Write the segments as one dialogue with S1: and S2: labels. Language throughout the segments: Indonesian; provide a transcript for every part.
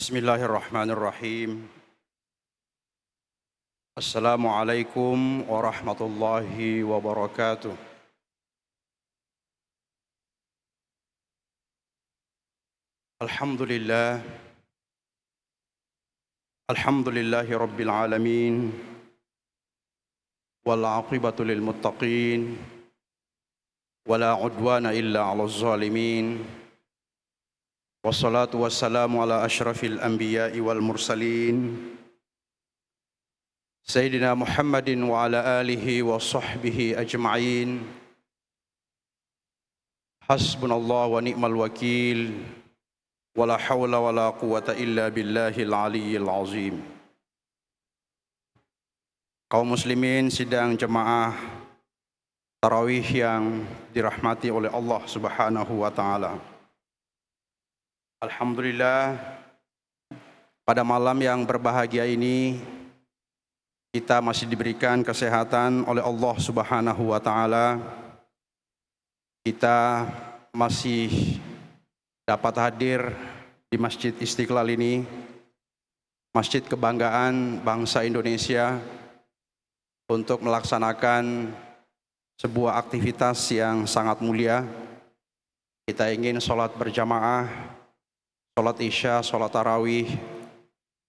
S1: Bismillahirrahmanirrahim. Assalamualaikum warahmatullahi wabarakatuh. Alhamdulillah, alhamdulillahi rabbil alamin, wal aqibatu lil muttaqin, wala udwana illa 'alal zalimin. Wassalatu wassalamu ala asyrafil anbiya'i wal mursalin, Sayyidina Muhammadin wa ala alihi wa sahbihi ajma'in. Hasbunallah wa ni'mal wakil, wala hawla wala quwata illa billahil aliyyil azim. Kaum muslimin sidang jemaah tarawih yang dirahmati oleh Allah Subhanahu wa taala. Alhamdulillah, pada malam yang berbahagia ini kita masih diberikan kesehatan oleh Allah Subhanahu wa taala. Kita masih dapat hadir di Masjid Istiqlal ini, masjid kebanggaan bangsa Indonesia, untuk melaksanakan sebuah aktivitas yang sangat mulia. Kita ingin sholat berjamaah, sholat isya, sholat tarawih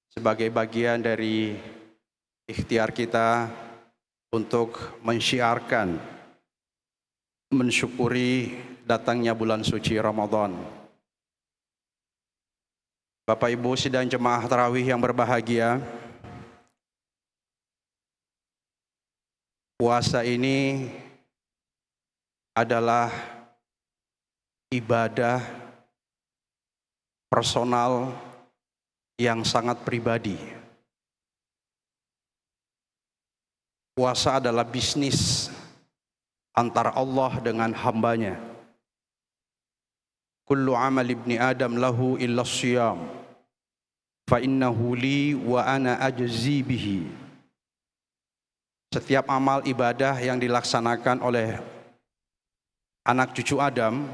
S1: sebagai bagian dari ikhtiar kita untuk mensyiarkan, mensyukuri datangnya bulan suci Ramadan. Bapak Ibu sidang jemaah tarawih yang berbahagia, puasa ini adalah ibadah personal yang sangat pribadi. Puasa adalah bisnis antara Allah dengan hambanya. Kullu amal ibni Adam lahu illa siyam, fa innahu li wa ana ajzi bihi. Setiap amal ibadah yang dilaksanakan oleh anak cucu Adam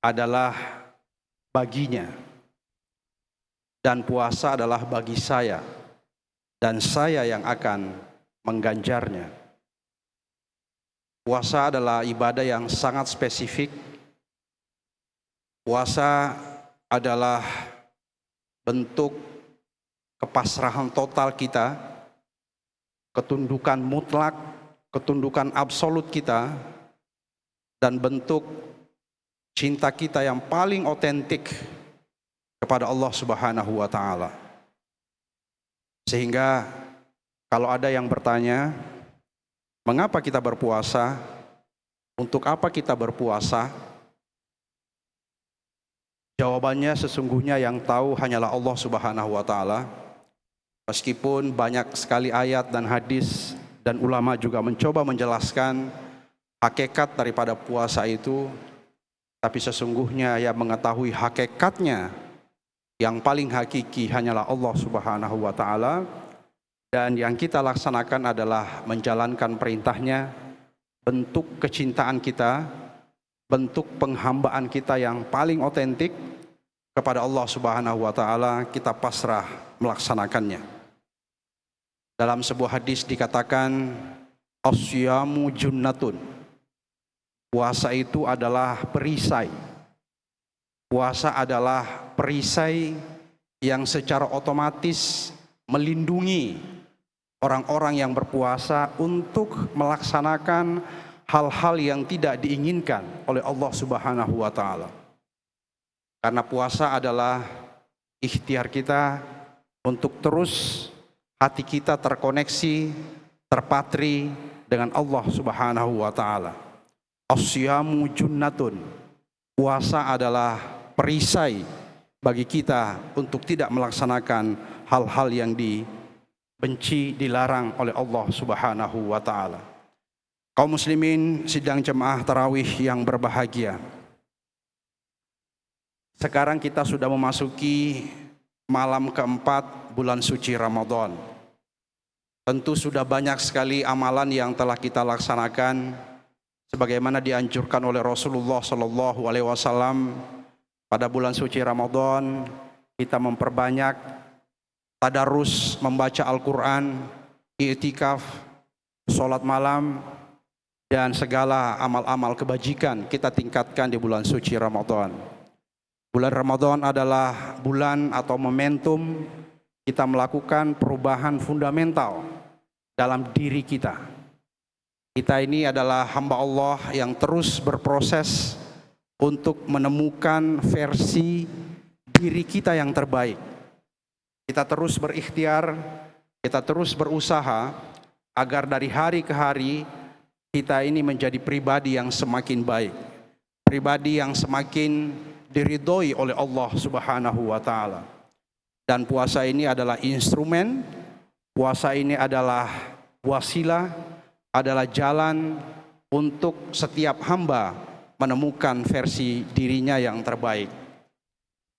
S1: adalah baginya, dan puasa adalah bagi saya, dan saya yang akan mengganjarnya. Puasa adalah ibadah yang sangat spesifik. Puasa adalah bentuk kepasrahan total kita, ketundukan mutlak, ketundukan absolut kita, dan bentuk cinta kita yang paling otentik kepada Allah Subhanahu wa taala. Sehingga kalau ada yang bertanya, mengapa kita berpuasa? Untuk apa kita berpuasa? Jawabannya sesungguhnya yang tahu hanyalah Allah Subhanahu wa taala. Meskipun banyak sekali ayat dan hadis dan ulama juga mencoba menjelaskan hakikat daripada puasa itu, tapi sesungguhnya yang mengetahui hakikatnya yang paling hakiki hanyalah Allah Subhanahu wa taala. Dan yang kita laksanakan adalah menjalankan perintahnya, bentuk kecintaan kita, bentuk penghambaan kita yang paling otentik kepada Allah Subhanahu wa taala, kita pasrah melaksanakannya. Dalam sebuah hadis dikatakan, as-siyamu junnatun. Puasa itu adalah perisai. Puasa adalah perisai yang secara otomatis melindungi orang-orang yang berpuasa untuk melaksanakan hal-hal yang tidak diinginkan oleh Allah Subhanahu wa taala. Karena puasa adalah ikhtiar kita untuk terus hati kita terkoneksi, terpatri dengan Allah Subhanahu wa taala. As-siyamu junnatun. Puasa adalah perisai bagi kita untuk tidak melaksanakan hal-hal yang dibenci, dilarang oleh Allah Subhanahu wa taala. Kaum muslimin sidang jemaah tarawih yang berbahagia, sekarang kita sudah memasuki malam keempat bulan suci Ramadan. Tentu sudah banyak sekali amalan yang telah kita laksanakan sebagaimana dianjurkan oleh Rasulullah SAW pada bulan suci Ramadan. kita memperbanyak tadarus, membaca Al-Quran, i'tikaf, sholat malam, dan segala amal-amal kebajikan kita tingkatkan di bulan suci Ramadan. Bulan Ramadan adalah bulan atau momentum kita melakukan perubahan fundamental dalam diri kita. Kita ini adalah hamba Allah yang terus berproses untuk menemukan versi diri kita yang terbaik. Kita terus berikhtiar, kita terus berusaha agar dari hari ke hari kita ini menjadi pribadi yang semakin baik, pribadi yang semakin diridhoi oleh Allah Subhanahu wa taala. Dan puasa ini adalah instrumen, puasa ini adalah wasilah, adalah jalan untuk setiap hamba menemukan versi dirinya yang terbaik.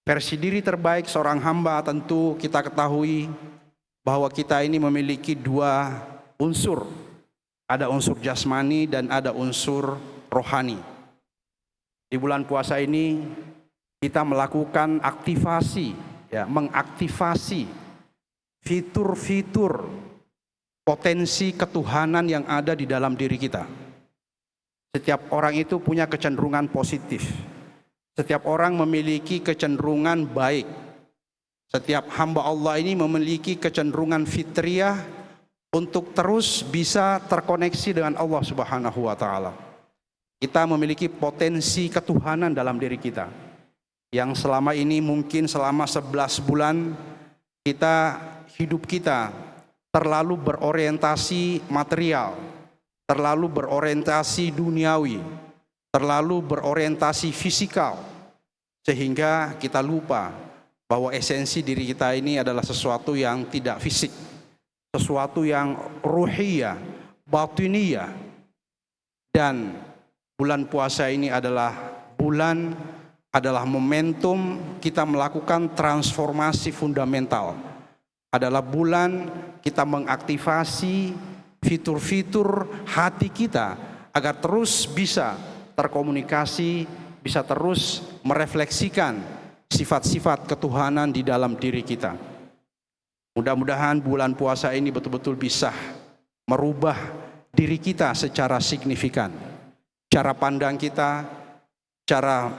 S1: Versi diri terbaik seorang hamba tentu kita ketahui bahwa kita ini memiliki dua unsur. Ada unsur jasmani dan ada unsur rohani. Di bulan puasa ini kita melakukan aktivasi, mengaktifasi fitur-fitur potensi ketuhanan yang ada di dalam diri kita. Setiap orang itu punya kecenderungan positif. Setiap orang memiliki kecenderungan baik. Setiap hamba Allah ini memiliki kecenderungan fitriah untuk terus bisa terkoneksi dengan Allah Subhanahu wa taala. Kita memiliki potensi ketuhanan dalam diri kita. Yang selama ini mungkin selama 11 bulan hidup kita terlalu berorientasi material, terlalu berorientasi duniawi, terlalu berorientasi fisikal, sehingga kita lupa bahwa esensi diri kita ini adalah sesuatu yang tidak fisik, sesuatu yang ruhiyah, batiniyah. Dan bulan puasa ini adalah momentum kita melakukan transformasi fundamental. Adalah bulan kita mengaktifasi fitur-fitur hati kita agar terus bisa terkomunikasi, bisa terus merefleksikan sifat-sifat ketuhanan di dalam diri kita. Mudah-mudahan bulan puasa ini betul-betul bisa merubah diri kita secara signifikan. Cara pandang kita, cara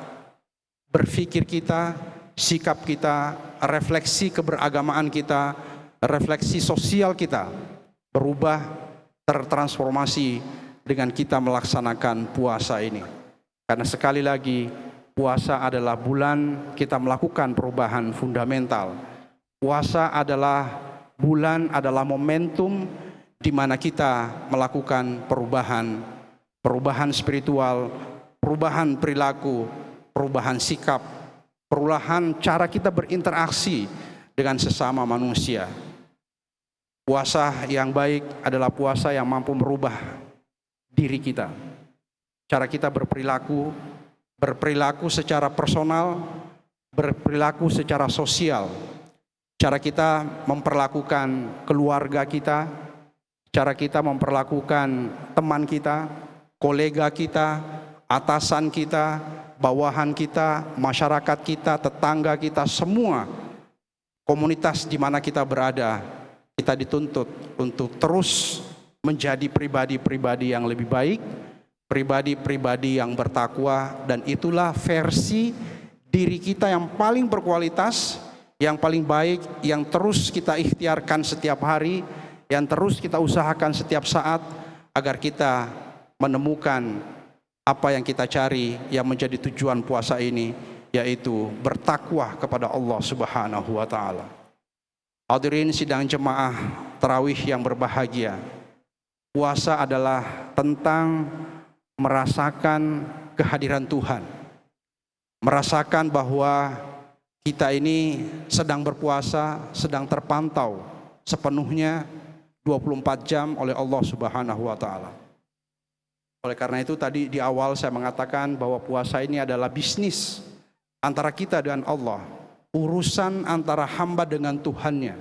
S1: berpikir kita, sikap kita, refleksi keberagamaan kita, refleksi sosial kita berubah, tertransformasi dengan kita melaksanakan puasa ini. Karena sekali lagi, puasa adalah bulan kita melakukan perubahan fundamental. Puasa adalah bulan, adalah momentum di mana kita melakukan perubahan spiritual, perubahan perilaku, perubahan sikap, perubahan cara kita berinteraksi dengan sesama manusia. Puasa yang baik adalah puasa yang mampu merubah diri kita. Cara kita berperilaku secara personal, berperilaku secara sosial. Cara kita memperlakukan keluarga kita, cara kita memperlakukan teman kita, kolega kita, atasan kita, bawahan kita, masyarakat kita, tetangga kita, semua komunitas di mana kita berada, kita dituntut untuk terus menjadi pribadi-pribadi yang lebih baik, pribadi-pribadi yang bertakwa, dan itulah versi diri kita yang paling berkualitas, yang paling baik, yang terus kita ikhtiarkan setiap hari, yang terus kita usahakan setiap saat agar kita menemukan apa yang kita cari yang menjadi tujuan puasa ini, yaitu bertakwa kepada Allah Subhanahu wa taala. Hadirin sidang jemaah tarawih yang berbahagia. Puasa adalah tentang merasakan kehadiran Tuhan. Merasakan bahwa kita ini sedang berpuasa, sedang terpantau sepenuhnya 24 jam oleh Allah Subhanahu wa taala. Oleh karena itu tadi di awal saya mengatakan bahwa puasa ini adalah bisnis antara kita dengan Allah, urusan antara hamba dengan Tuhannya.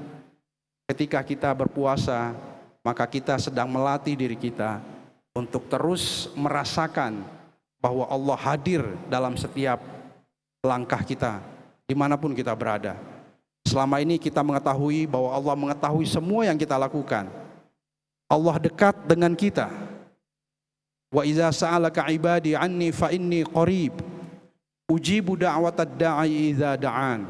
S1: Ketika kita berpuasa, maka kita sedang melatih diri kita untuk terus merasakan bahwa Allah hadir dalam setiap langkah kita, dimanapun kita berada. Selama ini kita mengetahui bahwa Allah mengetahui semua yang kita lakukan. Allah dekat dengan kita. Wa idza sa'alaka ibadi anni fa inni qarib ujibu da'watad da'i idza da'an.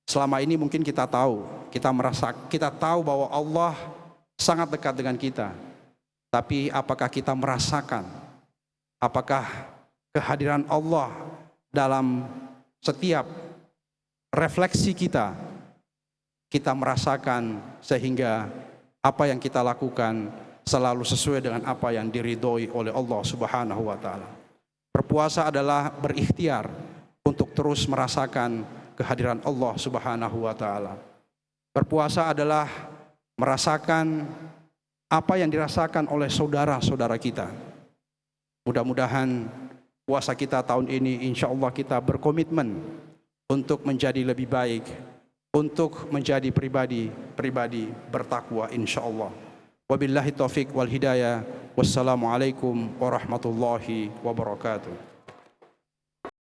S1: Selama ini mungkin kita tahu, kita tahu bahwa Allah sangat dekat dengan kita. Tapi apakah kita merasakan? Apakah kehadiran Allah dalam setiap refleksi kita merasakan sehingga apa yang kita lakukan selalu sesuai dengan apa yang diridhoi oleh Allah Subhanahu wa taala. Berpuasa adalah berikhtiar untuk terus merasakan kehadiran Allah Subhanahu wa taala. Berpuasa adalah merasakan apa yang dirasakan oleh saudara-saudara kita. Mudah-mudahan puasa kita tahun ini insya Allah kita berkomitmen untuk menjadi lebih baik, untuk menjadi pribadi bertakwa insya Allah. Wabillahi taufiq wal hidayah. Wassalamualaikum warahmatullahi wabarakatuh.